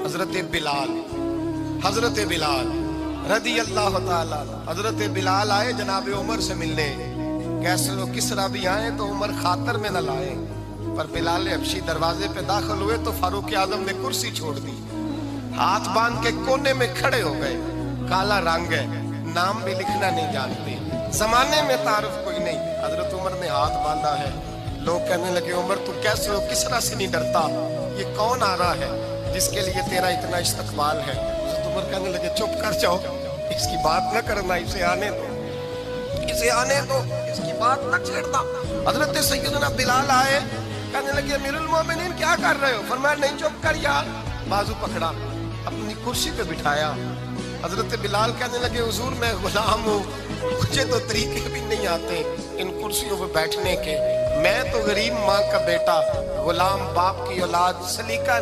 حضرت بلال رضی اللہ تعالیٰ. حضرت بلال آئے جناب عمر سے ملنے. کیسر و کسرا بھی آئے تو عمر خاطر میں نہ لائے، پر بلال حبشی دروازے پہ داخل ہوئے تو فاروق اعظم نے کرسی چھوڑ دی، ہاتھ باندھ کے کونے میں کھڑے ہو گئے. کالا رنگ ہے، نام بھی لکھنا نہیں جانتے، زمانے میں تعارف کوئی نہیں. حضرت عمر نے ہاتھ باندھا ہے. لوگ کہنے لگے عمر تو کیسر و کسرا سے نہیں ڈرتا، یہ کون آ رہا ہے جس کے لیے تیرا اتنا استقبال ہے؟ حضرت عمر کہنے لگے چپ کر جاؤ، اس کی بات نہ کرنا، اسے آنے دو، اسے آنے دو، اس کی بات نہ چھیڑنا. حضرت سیدنا بلال آئے، کہنے لگے امیر المومنین کیا کر رہے ہو؟ فرمایا نہیں چپ کر یار. بازو پکڑا، اپنی کرسی پہ بٹھایا. حضرت بلال کہنے لگے حضور میں غلام ہوں، مجھے تو طریقے بھی نہیں آتے ان کرسیوں پہ بیٹھنے کے، میں تو غریب ماں کا بیٹا، غلام باپ کی اولاد، سلیقہ